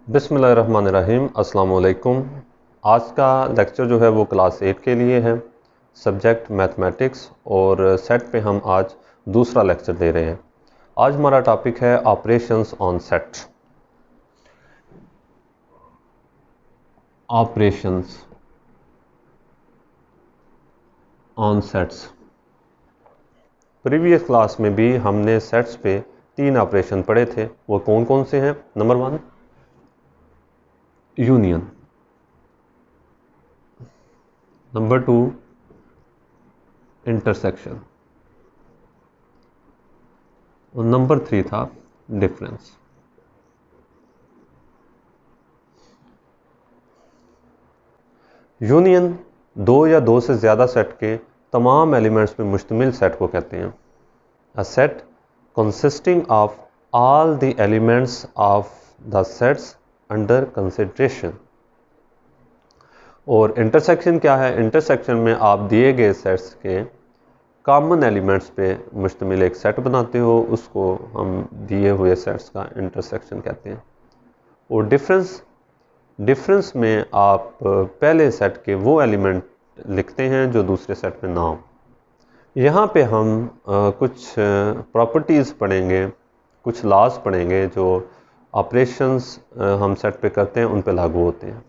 बिस्मिल्लाहिर्रहमानिर्रहीम। अस्सलाम वालेकुम। आज का लेक्चर जो है वो क्लास 8 के लिए है, सब्जेक्ट मैथमेटिक्स, और सेट पे हम आज दूसरा लेक्चर दे रहे हैं। आज हमारा टॉपिक है operations on set. Operations on sets. Previous class में भी हमने सेट्स पे 3 ऑपरेशन पढ़े थे। वो कौन कौन से हैं? नंबर 1 यूनियन, नंबर 2 इंटरसेक्शन, और नंबर 3 था डिफरेंस। यूनियन दो या दो से ज़्यादा सेट के तमाम एलिमेंट्स पे मुश्तमिल सेट को कहते हैं। A set consisting of all the elements of the sets under consideration. और इंटरसेक्शन क्या है? इंटरसेक्शन में आप दिए गए सेट्स के कॉमन एलिमेंट्स पे मुश्तमिल एक सेट बनाते हो, उसको हम दिए हुए सेट्स का इंटरसेक्शन कहते हैं। और डिफरेंस में आप पहले सेट के वो एलिमेंट लिखते हैं जो दूसरे सेट में ना हो। यहाँ पे हम कुछ प्रॉपर्टीज़ पढ़ेंगे, कुछ लॉज पढ़ेंगे जो ऑपरेशंस हम सेट पे करते हैं उन पे लागू होते हैं।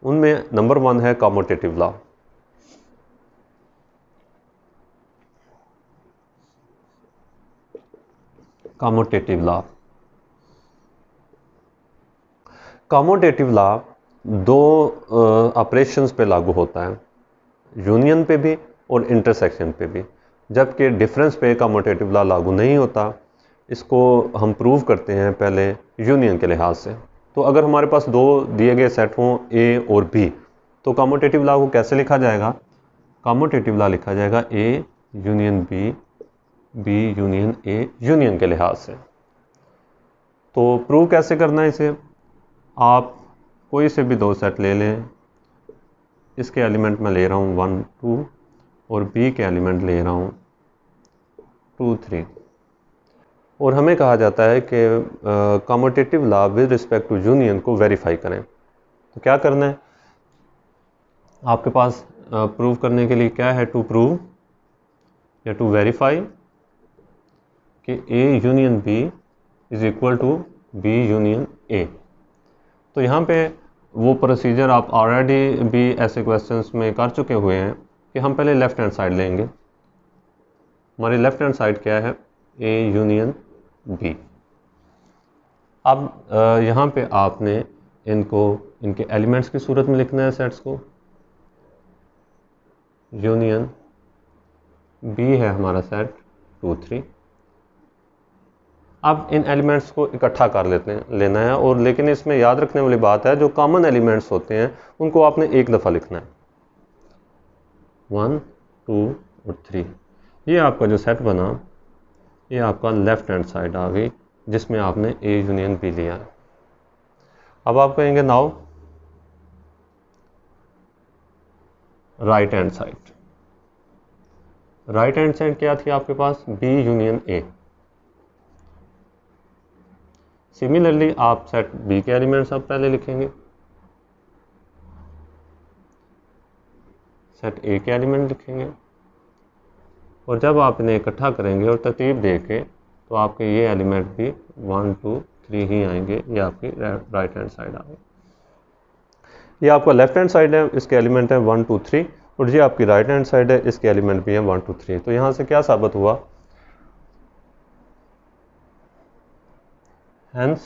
उनमें नंबर 1 है commutative law. Commutative law commutative law दो ऑपरेशंस पे लागू होता है, यूनियन पे भी और इंटरसेक्शन पे भी, जबकि डिफरेंस पे कम्यूटेटिव लॉ लागू नहीं होता। इसको हम प्रूव करते हैं पहले यूनियन के लिहाज से। तो अगर हमारे पास दो दिए गए सेट हों ए और बी, तो कम्यूटेटिव लॉ को कैसे लिखा जाएगा? कम्यूटेटिव लॉ लिखा जाएगा A union B, B union A, union के लिहाज से। तो प्रूव कैसे करना है इसे? आप कोई से भी दो सेट ले लें, इसके एलिमेंट मैं ले रहा हूँ 1 2 और बी के एलिमेंट ले रहा हूँ 2 3, और हमें कहा जाता है कि commutative law with respect to union को वेरीफाई करें। तो क्या करना है आपके पास प्रूव करने के लिए? क्या है? टू प्रूव या टू वेरीफाई कि A union B is equal to B union A. तो यहाँ पे वो प्रोसीजर आप ऑलरेडी भी ऐसे क्वेश्चंस में कर चुके हुए हैं कि हम पहले लेफ़्ट हैंड साइड लेंगे। हमारी लेफ़्ट हैंड साइड क्या है? A union B. अब यहाँ पे आपने इनको इनके एलिमेंट्स की सूरत में लिखना है सेट्स को। यूनियन बी है हमारा सेट 2 3। अब इन एलिमेंट्स को इकट्ठा कर लेना है, और लेकिन इसमें याद रखने वाली बात है, जो कॉमन एलिमेंट्स होते हैं उनको आपने एक दफ़ा लिखना है। 1 2 और 3। ये आपका जो सेट बना, ये आपका लेफ्ट हैंड साइड आ गई, जिसमें आपने ए यूनियन बी लिया है। अब आप कहेंगे now right hand side. Right hand side क्या थी आपके पास? B union A. सिमिलरली आप सेट बी के एलिमेंट्स आप पहले लिखेंगे, सेट ए के एलिमेंट लिखेंगे, और जब आप इन्हें इकट्ठा करेंगे और तरतीब देके, तो आपके ये एलिमेंट भी 1 2 3 ही आएंगे। ये आपकी राइट हैंड साइड आ गई। ये आपका लेफ्ट हैंड साइड है, इसके एलिमेंट है 1 2 3, और ये आपकी राइट हैंड साइड है, इसके एलिमेंट भी हैं 1 2 3। तो यहाँ से क्या साबित हुआ? Hence,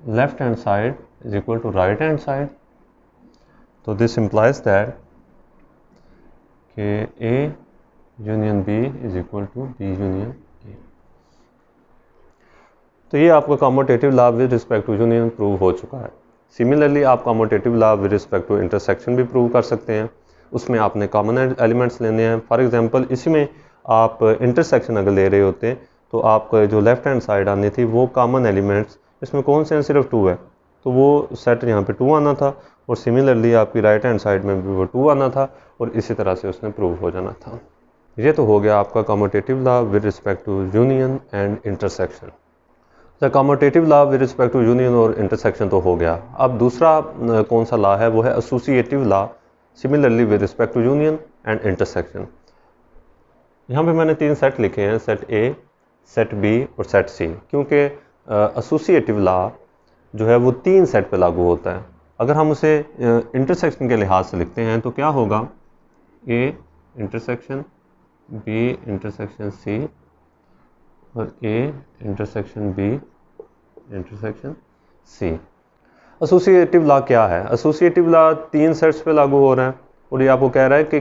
left hand side is equal to right hand side. So this implies that A union B is equal to B union A. तो ये आपका commutative law with respect to union prove हो चुका है। सिमिलरली आप commutative law with respect to intersection भी prove कर सकते हैं। उसमें आपने कॉमन एलिमेंट्स लेने हैं। फॉर एग्जांपल इसी में आप इंटरसेक्शन अगर ले रहे होते तो आपका जो लेफ्ट हैंड साइड आनी थी वो कॉमन एलिमेंट्स इसमें कौन से हैं? सिर्फ 2 है, तो वो सेट यहाँ पे 2 आना था, और सिमिलरली आपकी राइट हैंड साइड में भी वो 2 आना था, और इसी तरह से उसने प्रूव हो जाना था। ये तो हो गया आपका commutative law with respect to union and intersection. The commutative law with respect to union और इंटरसेक्शन तो हो गया। अब दूसरा कौन सा लॉ है, वो है associative law similarly with respect to union and intersection. यहाँ पे मैंने 3 सेट लिखे हैं, सेट ए, सेट बी और सेट सी, क्योंकि एसोसिएटिव लॉ जो है वो 3 सेट पे लागू होता है। अगर हम उसे इंटरसेक्शन के लिहाज से लिखते हैं तो क्या होगा, A intersection B intersection C और A intersection B intersection C. Associative law क्या है? एसोसिएटिव लॉ 3 सेट्स पे लागू हो रहा है और ये आपको कह रहा है कि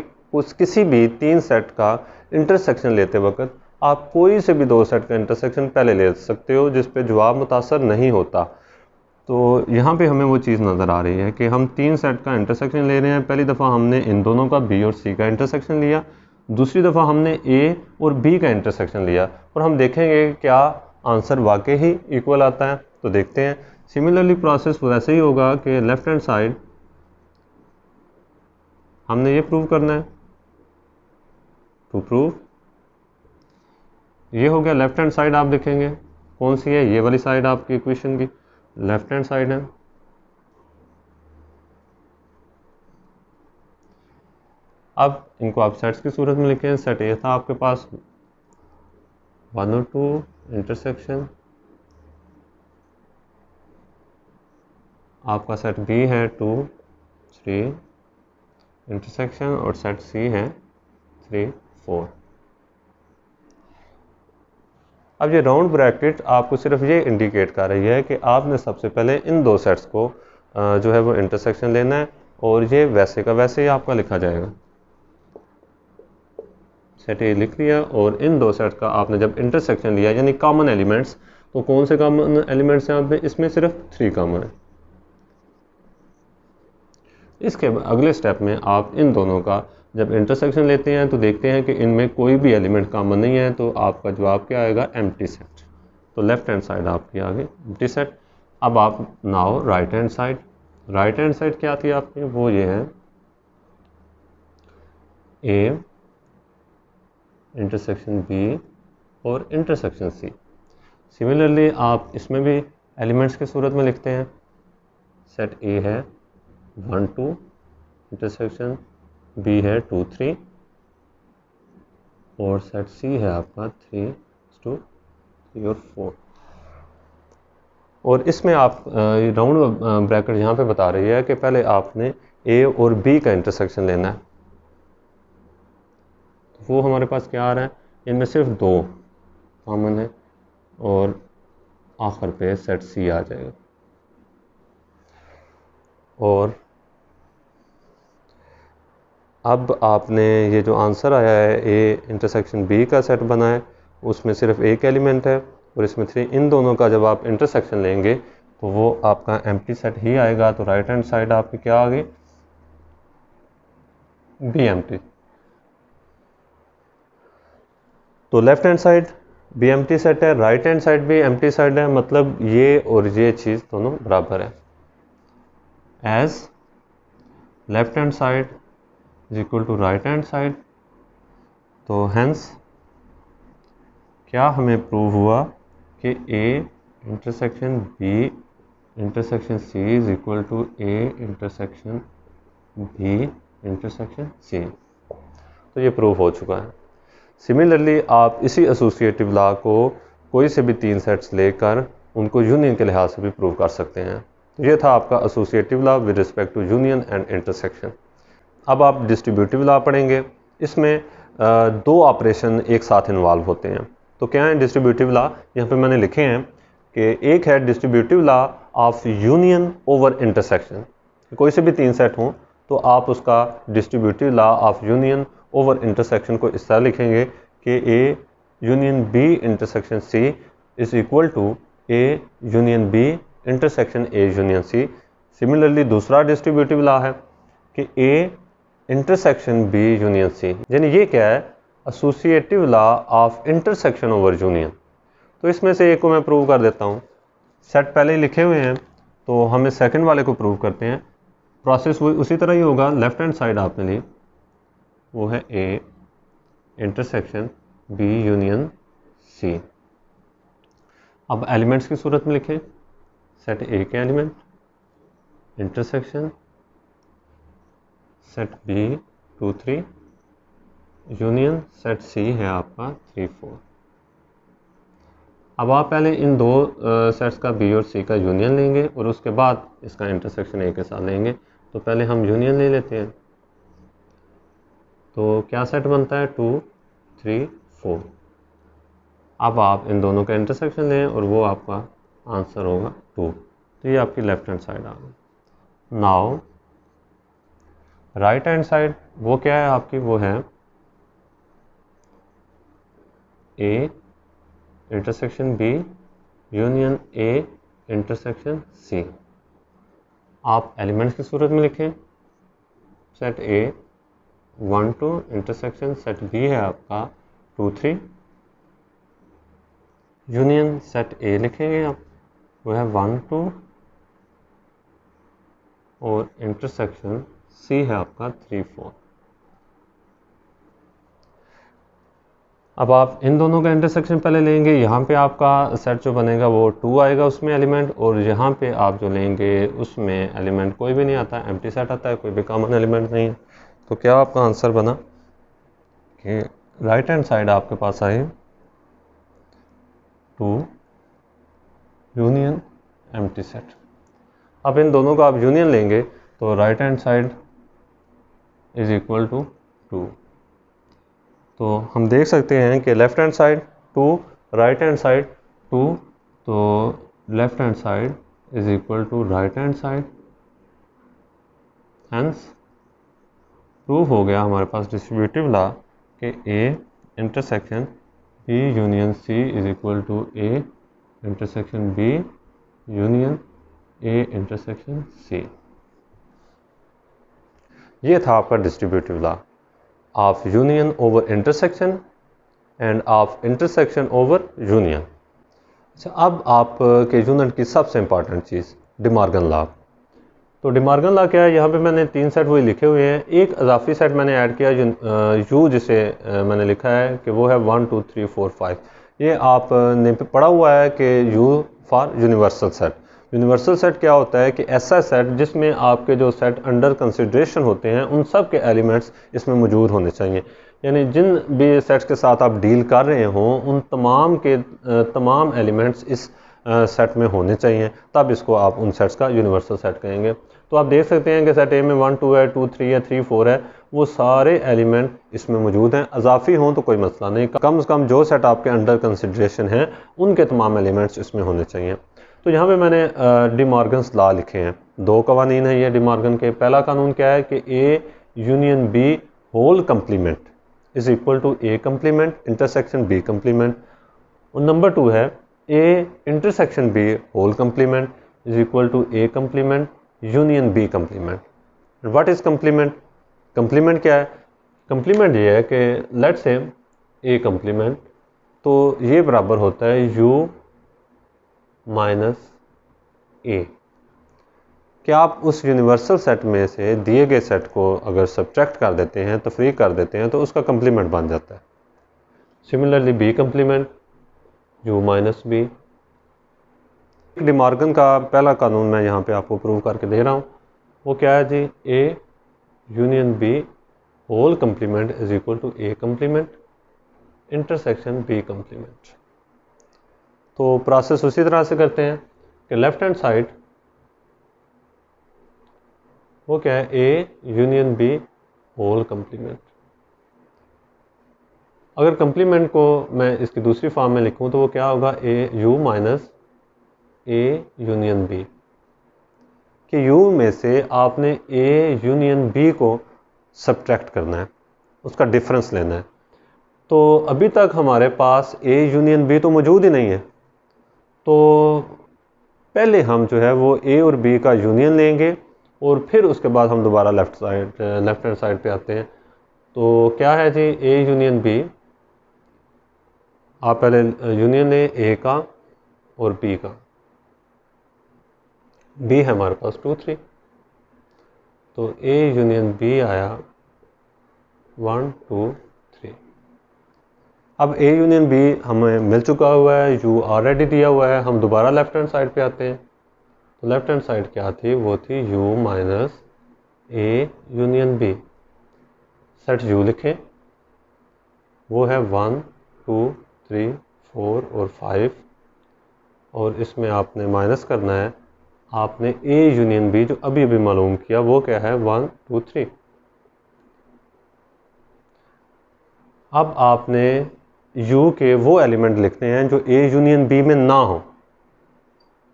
किसी भी 3 सेट का इंटरसेक्शन लेते वक्त आप कोई से भी 2 सेट का इंटरसेक्शन पहले ले सकते हो जिस पे जवाब मुतासर नहीं होता। तो यहाँ पे हमें वो चीज़ नज़र आ रही है कि हम 3 सेट का इंटरसेक्शन ले रहे हैं। पहली दफ़ा हमने इन दोनों का बी और सी का इंटरसेक्शन लिया, दूसरी दफ़ा हमने ए और बी का इंटरसेक्शन लिया और हम देखेंगे क्या आंसर वाकई ही इक्वल आता है। तो देखते हैं। सिमिलरली प्रोसेस वैसे ही होगा कि लेफ्ट हैंड साइड हमने ये प्रूव करना है, टू प्रूव। ये हो गया लेफ्ट हैंड साइड। आप देखेंगे कौन सी है, ये वाली साइड आपकी इक्वेशन की लेफ्ट हैंड साइड है। अब इनको आप सेट्स की सूरत में लिखें। सेट ए था आपके पास 1 और 2 इंटरसेक्शन, आपका सेट बी है 2 3 इंटरसेक्शन और सेट सी है 3 4। अब ये राउंड ब्रैकेट आपको सिर्फ ये इंडिकेट कर रही है कि आपने सबसे पहले इन 2 सेट्स को जो है वो इंटरसेक्शन लेना है और ये वैसे का वैसे ही आपका लिखा जाएगा। सेट ए लिख लिया और इन 2 सेट्स का आपने जब इंटरसेक्शन लिया यानी कॉमन एलिमेंट्स, तो कौन से कॉमन एलिमेंट्स हैं आप में? इसमें सिर्फ 3 कॉमन है। इसके अगले स्टेप में आप इन दोनों का जब इंटरसेक्शन लेते हैं तो देखते हैं कि इनमें कोई भी एलिमेंट कॉमन नहीं है, तो आपका जवाब क्या आएगा? Empty set. तो लेफ्ट हैंड साइड आपकी आ गई एम्प्टी सेट। अब आप now right hand side. Right hand side क्या थी आपकी? वो ये है ए इंटरसेक्शन बी और इंटरसेक्शन सी। सिमिलरली आप इसमें भी एलिमेंट्स की सूरत में लिखते हैं। सेट ए है 1 2 इंटरसेक्शन बी है 2 3 और सेट सी है आपका 3 2 3 और 4। और इसमें आप राउंड ब्रैकेट यहाँ पे बता रही है कि पहले आपने ए और बी का इंटरसेक्शन लेना है। तो वो हमारे पास क्या आ रहा है? इनमें सिर्फ 2 कॉमन है और आखिर पे सेट सी आ जाएगा। और अब आपने ये जो आंसर आया है ए इंटरसेक्शन बी का सेट बना है, उसमें सिर्फ एक एलिमेंट है और इसमें 3। इन दोनों का जब आप इंटरसेक्शन लेंगे तो वो आपका एम्प्टी सेट ही आएगा। तो राइट हैंड साइड आपकी क्या आ गई? B empty. तो left hand side B empty set है, राइट हैंड साइड भी एम्प्टी सेट है, मतलब ये और ये चीज़ दोनों बराबर है। As left hand side is equal to right hand side, तो हेंस क्या हमें प्रूव हुआ कि A intersection B intersection C is equal to A intersection B intersection C. तो ये प्रूव हो चुका है। सिमिलरली आप इसी एसोसिएटिव लॉ को कोई से भी 3 सेट्स लेकर उनको यूनियन के लिहाज से भी प्रूव कर सकते हैं। तो ये था आपका associative law with respect to union and intersection. अब आप डिस्ट्रीब्यूटिव लॉ पढ़ेंगे। इसमें 2 ऑपरेशन एक साथ इन्वॉल्व होते हैं। तो क्या है डिस्ट्रीब्यूटिव लॉ? यहाँ पे मैंने लिखे हैं कि एक है distributive law of union over intersection. कोई से भी 3 सेट हों तो आप उसका distributive law of union over intersection को इस तरह लिखेंगे कि A union B intersection C is equal to A union B intersection A union C. Similarly दूसरा डिस्ट्रीब्यूटिव लॉ है कि A intersection B union C, यानी ये क्या है? Associative law of intersection over union. तो इसमें से एक को मैं प्रूव कर देता हूँ। सेट पहले ही लिखे हुए हैं तो हमें सेकंड वाले को प्रूव करते हैं। प्रोसेस वो उसी तरह ही होगा। लेफ्ट हैंड साइड आपने ली, वो है A intersection B union C. अब एलिमेंट्स की सूरत में लिखें, सेट ए के element intersection set B 2 3 union set C है आपका 3 4। अब आप पहले इन दो सेट्स का बी और सी का यूनियन लेंगे और उसके बाद इसका इंटरसेक्शन ए के साथ लेंगे। तो पहले हम यूनियन ले लेते हैं। तो क्या सेट बनता है 2 3 4। अब आप इन दोनों का इंटरसेक्शन लें और वो आपका आंसर होगा 2। तो ये आपकी लेफ्ट हैंड साइड आ गई। नाउ राइट हैंड साइड वो क्या है आपकी, वो है A intersection B union A intersection C. आप एलिमेंट्स की सूरत में लिखें, set A 1 2 intersection set B है आपका 2 3 यूनियन सेट ए लिखेंगे आप, वो है 1 2 और इंटरसेक्शन सी है आपका 3 4। अब आप इन दोनों का इंटरसेक्शन पहले लेंगे। यहाँ पे आपका सेट जो बनेगा वो 2 आएगा उसमें एलिमेंट, और यहाँ पे आप जो लेंगे उसमें एलिमेंट कोई भी नहीं आता, एम्प्टी सेट आता है, कोई भी कॉमन एलिमेंट नहीं है। तो क्या आपका आंसर बना कि राइट हैंड साइड आपके पास आई 2 यूनियन एम्प्टी सेट। अब इन दोनों का आप यूनियन लेंगे तो right hand side is equal to 2। तो हम देख सकते हैं कि left hand side 2 right hand side 2, तो left hand side is equal to right hand side, hence prove हो गया हमारे पास डिस्ट्रीब्यूटिव लॉ कि A intersection B union C is equal to A intersection B union A intersection C. ये था आपका distributive law of union over intersection and of intersection over union. अच्छा, अब आप के यूनियन की सबसे इंपॉर्टेंट चीज़ डिमॉर्गन लॉ। तो डिमॉर्गन लॉ क्या है, यहाँ पे मैंने 3 सेट वही लिखे हुए हैं, एक इजाफी सेट मैंने ऐड किया यू जिसे मैंने लिखा है कि वो है 1 2 3 4 5। ये आपने पढ़ा हुआ है कि you for universal set. Universal set क्या होता है कि ऐसा सेट जिसमें आपके जो सेट अंडर कंसिडरेशन होते हैं उन सब के एलिमेंट्स इसमें मौजूद होने चाहिए। यानी जिन भी सेट्स के साथ आप डील कर रहे हों उन तमाम के तमाम एलिमेंट्स इस सेट में होने चाहिए, तब इसको आप उन सेट्स का यूनिवर्सल सेट कहेंगे। तो आप देख सकते हैं कि सेट ए में 1 2 है, 2 3 है, 3 4 है, वो सारे एलिमेंट इसमें मौजूद हैं। अजाफी हों तो कोई मसला नहीं, कम से कम जो सेट आपके अंडर कंसिडरेशन हैं उनके तमाम एलिमेंट्स इसमें होने चाहिए। तो यहाँ पे मैंने डिमॉर्गन्स लॉ लिखे हैं। 2 कवानीन है ये डिमॉर्गन के। पहला कानून क्या है कि A union B whole complement is equal to A complement intersection B complement. और नंबर 2 है A intersection B whole complement is equal to A complement union B complement. What is complement? Complement क्या है? Complement ये है कि let's say A complement, तो ये बराबर होता है यू माइनस ए। क्या आप उस यूनिवर्सल सेट में से दिए गए सेट को अगर सब्ट्रैक्ट कर देते हैं, तफरीक कर देते हैं, तो उसका कंप्लीमेंट बन जाता है। Similarly B complement U minus B. De Morgan का पहला कानून मैं यहाँ पे आपको प्रूव करके दे रहा हूँ। वो क्या है जी? A union B whole complement is equal to A complement intersection B complement. तो प्रोसेस उसी तरह से करते हैं कि लेफ्ट हैंड साइड वो क्या है? A union B whole complement. अगर कंप्लीमेंट को मैं इसकी दूसरी फॉर्म में लिखूं तो वो क्या होगा? A U minus A union B. कि यू में से आपने ए यूनियन बी को सब्ट्रैक्ट करना है, उसका डिफरेंस लेना है। तो अभी तक हमारे पास ए यूनियन बी तो मौजूद ही नहीं है, तो पहले हम जो है वो ए और बी का यूनियन लेंगे और फिर उसके बाद हम दोबारा लेफ्ट हैंड साइड पे आते हैं। तो क्या है जी? ए यूनियन बी, आप पहले यूनियन लें ए का और बी का। बी है हमारे पास 2 3, तो ए यूनियन बी आया 1 2 3। अब ए यूनियन बी हमें मिल चुका हुआ है, यू ऑलरेडी दिया हुआ है, हम दोबारा लेफ्ट हैंड साइड पे आते हैं। तो लेफ्ट हैंड साइड क्या थी, वो थी U minus A union B. Set U लिखें, वो है 1 2 3 4 और 5, और इसमें आपने माइनस करना है, आपने ए यूनियन बी जो अभी अभी मालूम किया वो क्या है 1 2 3। अब आपने यू के वो एलिमेंट लिखने हैं जो ए यूनियन बी में ना हो।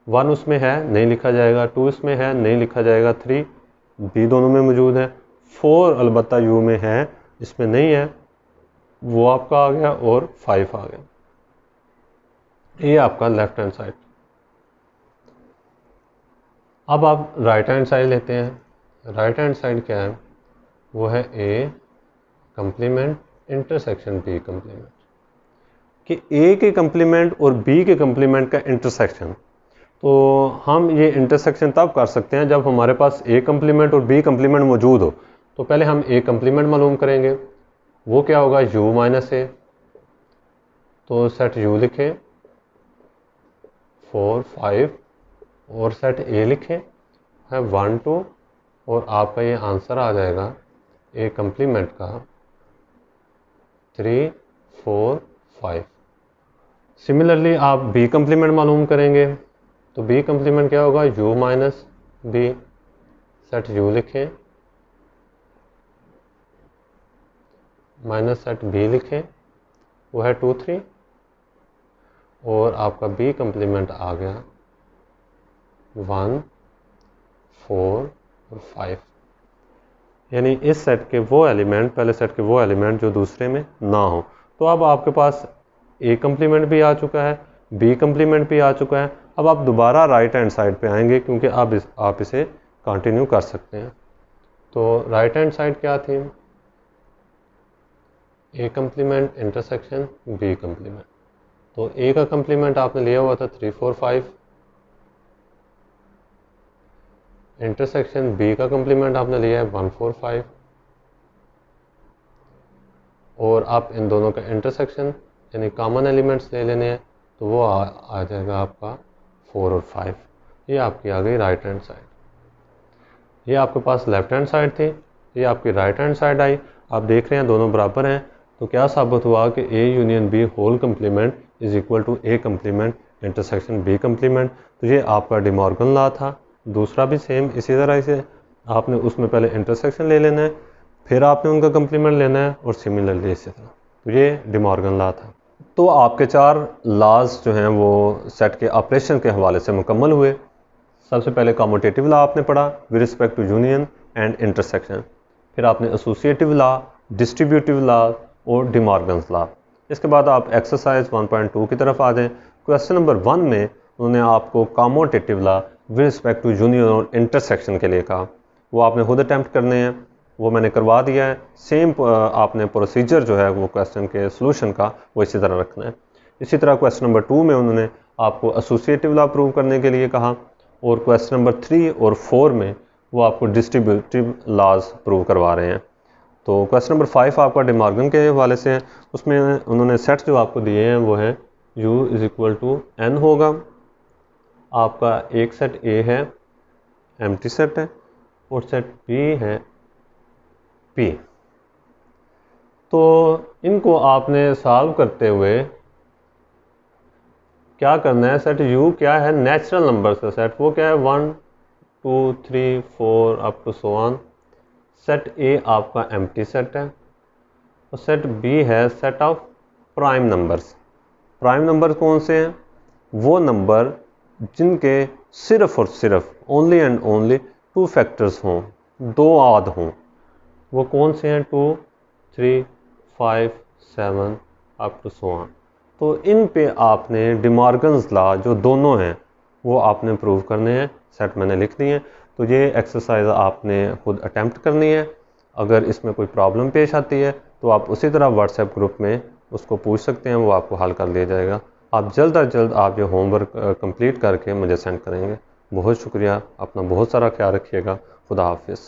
1 उसमें है, नहीं लिखा जाएगा, 2 इसमें है, नहीं लिखा जाएगा, 3 बी दोनों में मौजूद है, 4 अलबत्ता यू में है, इसमें नहीं है, वो आपका आ गया, और 5 आ गया। ये आपका लेफ्ट हैंड साइड। अब आप राइट हैंड साइड लेते हैं। राइट हैंड साइड क्या है, वो है ए कंप्लीमेंट इंटरसेक्शन बी कंप्लीमेंट, कि ए के कंप्लीमेंट और बी के कंप्लीमेंट का इंटरसेक्शन। तो हम ये इंटरसेक्शन तब कर सकते हैं जब हमारे पास ए कंप्लीमेंट और बी कंप्लीमेंट मौजूद हो। तो पहले हम ए कंप्लीमेंट मालूम करेंगे, वो क्या होगा यू माइनस ए। तो सेट यू लिखें 4 5, और सेट ए लिखें है 1 2, और आपका ये आंसर आ जाएगा ए कंप्लीमेंट का 3 4 5। सिमिलरली आप बी कंप्लीमेंट मालूम करेंगे, तो बी कंप्लीमेंट क्या होगा U minus B. Set U लिखें माइनस सेट बी लिखें, वो है 2 3, और आपका बी कंप्लीमेंट आ गया 1 4 और 5। यानी इस सेट के वो एलिमेंट, पहले सेट के वो एलिमेंट जो दूसरे में ना हो। तो अब आपके पास ए कंप्लीमेंट भी आ चुका है, बी कंप्लीमेंट भी आ चुका है। अब आप दोबारा राइट हैंड साइड पे आएंगे, क्योंकि अब आप इसे कंटिन्यू कर सकते हैं। तो राइट हैंड साइड क्या थी, ए कंप्लीमेंट इंटरसेक्शन बी कंप्लीमेंट। तो ए का कंप्लीमेंट आपने लिया हुआ था 3 4 5, इंटरसेक्शन बी का कंप्लीमेंट आपने लिया है 1 4 5, और आप इन दोनों का इंटरसेक्शन यानी कॉमन एलिमेंट्स ले लेने हैं, तो वो आ जाएगा आपका 4 और 5। ये आपकी आ गई राइट हैंड साइड। ये आपके पास लेफ्ट हैंड साइड थी, ये आपकी राइट हैंड साइड आई। आप देख रहे हैं दोनों बराबर हैं, तो क्या साबित हुआ कि A union B whole complement is equal to A complement intersection B complement. तो ये आपका डिमॉर्गन लॉ था। दूसरा भी सेम इसी तरह से आपने उसमें पहले इंटरसेक्शन ले लेना है, फिर आपने उनका कंप्लीमेंट लेना है, और सिमिलरली इसी तरह। तो ये डिमॉर्गन लॉ था। तो आपके 4 लॉज जो हैं वो सेट के ऑपरेशन के हवाले से मुकम्मल हुए। सबसे पहले कम्यूटेटिव लॉ आपने पढ़ा with respect to union and intersection, फिर आपने एसोसिएटिव लॉ, डिस्ट्रीब्यूटिव लॉ और डिमॉर्गन्स लॉ। इसके बाद आप एक्सरसाइज 1.2 की तरफ आ जाएं। क्वेश्चन नंबर 1 में उन्होंने आपको commutative law with respect to union और इंटरसेक्शन के लिए कहा, वो आपने खुद अटैम्प्ट करने हैं, वो मैंने करवा दिया है। सेम आपने प्रोसीजर जो है वो क्वेश्चन के सोल्यूशन का वो इसी तरह रखना है। इसी तरह क्वेश्चन नंबर 2 में उन्होंने आपको एसोसिएटिव लॉ प्रूव करने के लिए कहा, और क्वेश्चन नंबर 3 और 4 में वो आपको डिस्ट्रीब्यूटिव लॉज प्रूव करवा रहे हैं। तो क्वेश्चन नंबर 5 आपका डिमॉर्गन के हवाले से है, उसमें उन्होंने सेट जो आपको दिए हैं वो है u is equal to n होगा। आपका एक सेट A है, एम्प्टी सेट है, और सेट B है P। तो इनको आपने सॉल्व करते हुए क्या करना है, सेट U क्या है नेचुरल नंबर का सेट, वो क्या है 1 2 3 4 up to so on. Set A आपका एम्प्टी सेट है, और सेट B है set of prime numbers. Prime number कौन से हैं, वो नंबर जिनके सिर्फ और सिर्फ ओनली एंड ओनली 2 फैक्टर्स हों, 2 आद हों। वो कौन से हैं, 2 3 5 7 अप टू सो ऑन। तो इन पे आपने डिमॉर्गन्स लॉ जो दोनों हैं वो आपने प्रूव करने हैं। सेट मैंने लिख दिए। तो ये एक्सरसाइज आपने खुद अटैम्प्ट करनी है। अगर इसमें कोई प्रॉब्लम पेश आती है तो आप उसी तरह व्हाट्सएप ग्रुप में उसको पूछ सकते हैं, वो आपको हल कर दिया जाएगा। आप जल्द अज जल्द आप ये होमवर्क कंप्लीट करके मुझे सेंड करेंगे। बहुत शुक्रिया, अपना बहुत सारा ख्याल रखिएगा। खुदा हाफिज़।